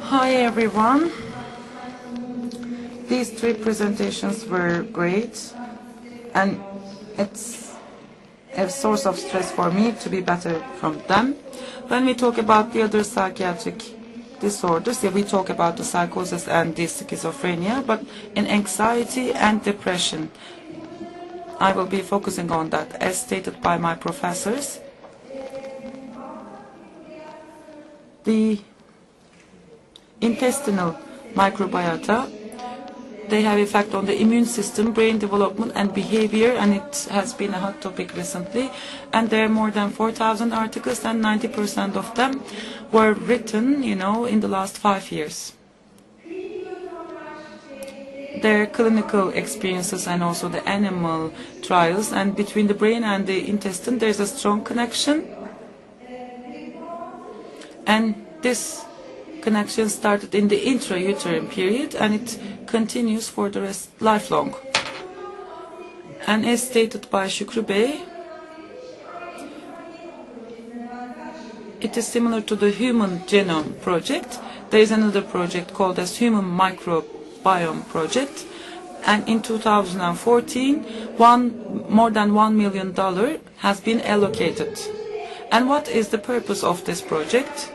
Hi everyone. These three presentations were great, and it's a source of stress for me to be better from them. When we talk about the other psychiatric disorders, we talk about the psychosis and the schizophrenia, but in anxiety and depression, I will be focusing on that as stated by my professors. The intestinal microbiota, they have effect on the immune system, brain development and behavior, and it has been a hot topic recently, and there are more than 4,000 articles and 90% of them were written, in the last 5 years. Their clinical experiences and also the animal trials, and between the brain and the intestine there's a strong connection, and this connection started in the intrauterine period and it continues for the rest lifelong. And as stated by Şükrü Bey, it is similar to the Human Genome Project. There is another project called as Human Microbiome Project, and in 2014 more than $1 million has been allocated. And what is the purpose of this project?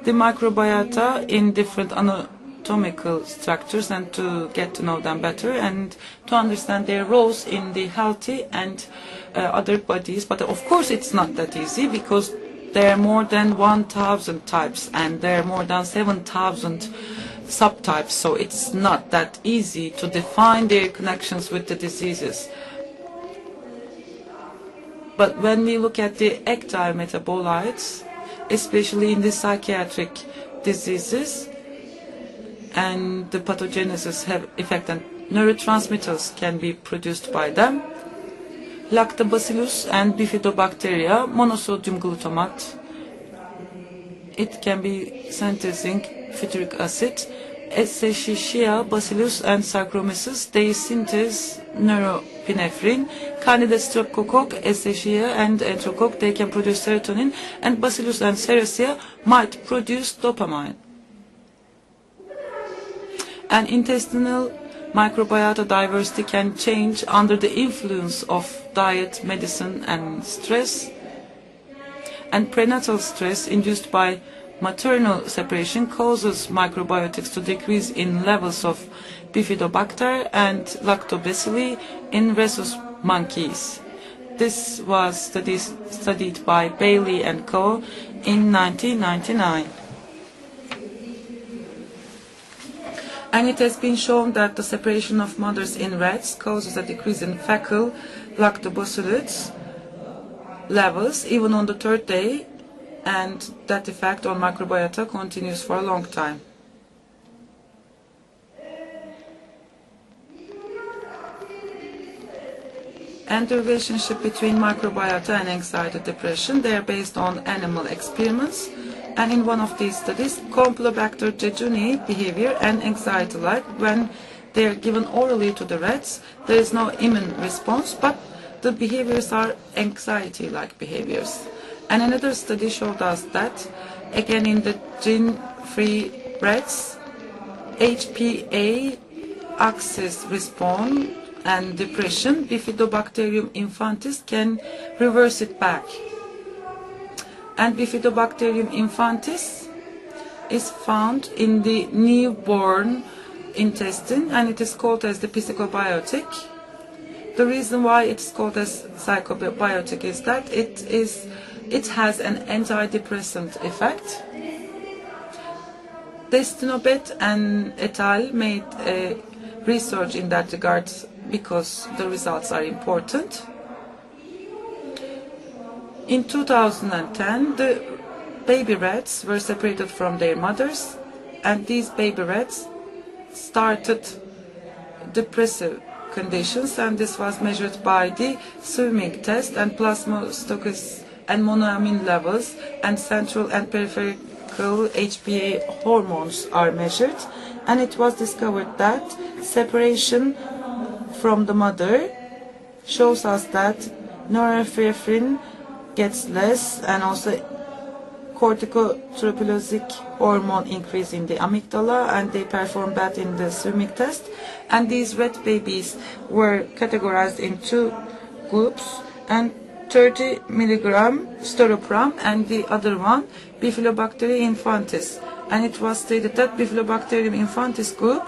The microbiota in different anatomical structures, and to get to know them better and to understand their roles in the healthy and other bodies. But of course it's not that easy, because there are more than 1,000 types and there are more than 7,000 subtypes, so it's not that easy to define their connections with the diseases. But when we look at the active metabolites, especially in the psychiatric diseases, and the pathogenesis have effect, and neurotransmitters can be produced by them. Lactobacillus and bifidobacteria, monosodium glutamate, it can be synthesizing butyric acid. Escherichia bacillus and Saccharomyces, they synthesize norepinephrine. Candida streptococcus, Escherichia and Enterococcus, they can produce serotonin, and Bacillus and Serratia might produce dopamine. And intestinal microbiota diversity can change under the influence of diet, medicine and stress. And prenatal stress induced by maternal separation causes microbiotics to decrease in levels of bifidobacter and lactobacilli in rhesus monkeys. This was studied by Bailey and Co. in 1999. And it has been shown that the separation of mothers in rats causes a decrease in fecal lactobacillus levels even on the third day, and that effect on microbiota continues for a long time. And the relationship between microbiota and anxiety depression, they are based on animal experiments. And in one of these studies, Campylobacter jejuni behavior and anxiety-like, when they are given orally to the rats, there is no immune response, but the behaviors are anxiety-like behaviors. And another study showed us that, again in the gene-free rats, HPA axis response and depression, Bifidobacterium infantis can reverse it back. And Bifidobacterium infantis is found in the newborn intestine, and it is called as the psychobiotic. The reason why it's called as psychobiotic is that it has an antidepressant effect. Destinobet and et al. Made research in that regard because the results are important. In 2010, the baby rats were separated from their mothers, and these baby rats started depressive conditions, and this was measured by the swimming test, and plasmastochastic and monoamine levels and central and peripheral HPA hormones are measured, and it was discovered that separation from the mother shows us that norepinephrine gets less, and also corticotropologic hormone increase in the amygdala, and they performed that in the swimming test. And these rat babies were categorized in two groups, and 30 milligram storopram and the other one Bifidobacterium infantis. And it was stated that Bifidobacterium infantis group,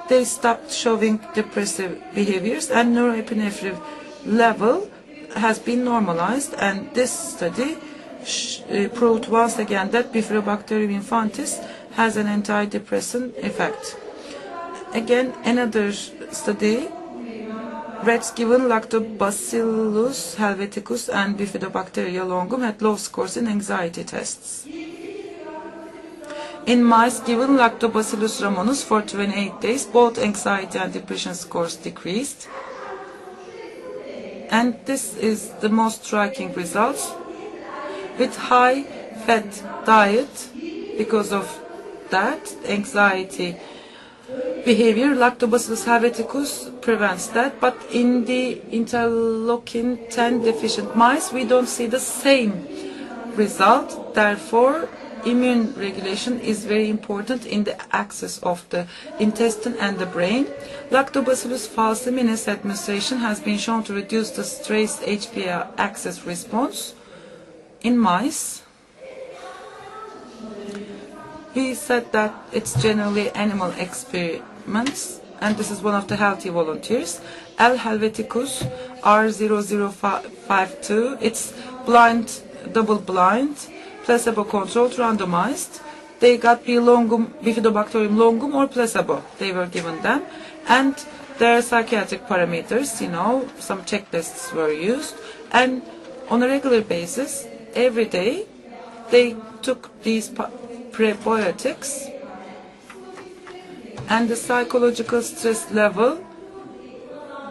they stopped showing depressive behaviors and norepinephrine level has been normalized, and this study proved once again that Bifidobacterium infantis has an antidepressant effect. Again, another study, rats given Lactobacillus helveticus and Bifidobacteria longum had low scores in anxiety tests. In mice given Lactobacillus ramonus for 28 days, both anxiety and depression scores decreased. And this is the most striking results. With high fat diet, because of that anxiety behavior, Lactobacillus helveticus prevents that, but in the interleukin 10 deficient mice we don't see the same result. Therefore, immune regulation is very important in the axis of the intestine and the brain. Lactobacillus falciparum administration has been shown to reduce the stress HPA axis response in mice. We said that it's generally animal experiments, and this is one of the healthy volunteers, L. helveticus R0052. It's blind, double blind, placebo controlled, randomized. They got Bifidobacterium longum or placebo. They were given them, and their psychiatric parameters, some checklists were used, and on a regular basis, every day, they took these prebiotics, and the psychological stress level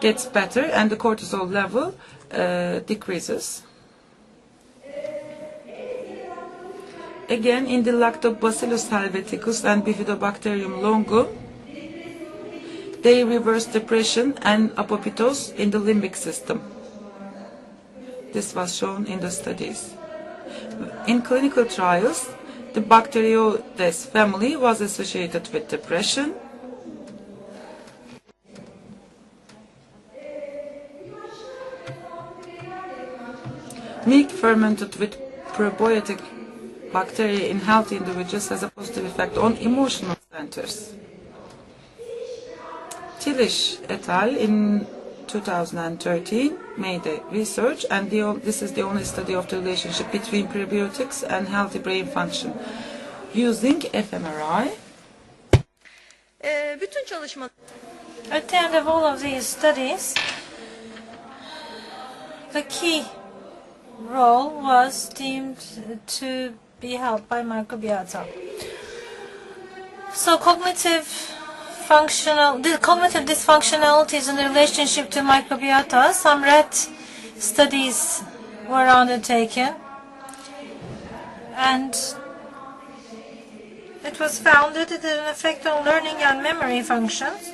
gets better and the cortisol level decreases. Again, in the Lactobacillus helveticus and Bifidobacterium longum, they reverse depression and apoptosis in the limbic system. This was shown in the studies. In clinical trials, the Bacterioides family was associated with depression. Milk fermented with probiotic bacteria in healthy individuals has a positive effect on emotional centers. Tillich et al. In 2013 made a research, and this is the only study of the relationship between prebiotics and healthy brain function using fMRI. At the end of all of these studies, the key role was deemed to be held by microbiota. So cognitive dysfunctionalities in the relationship to microbiota, some rat studies were undertaken, and it was found that it had an effect on learning and memory functions.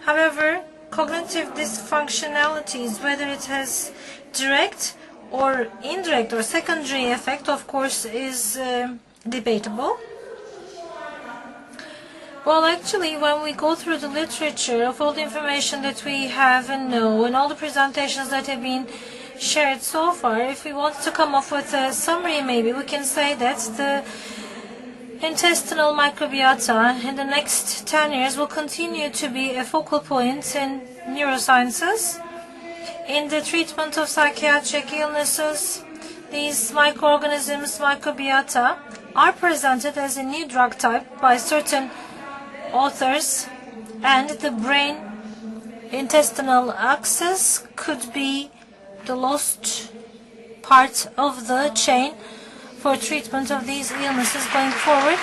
However, cognitive dysfunctionalities, whether it has direct or indirect or secondary effect, of course, is debatable. Well, actually, when we go through the literature of all the information that we have and know, and all the presentations that have been shared so far, if we want to come up with a summary, maybe we can say that the intestinal microbiota in the next 10 years will continue to be a focal point in neurosciences. In the treatment of psychiatric illnesses, these microorganisms, microbiota, are presented as a new drug type by certain authors, and the brain intestinal axis could be the lost part of the chain for treatment of these illnesses going forward.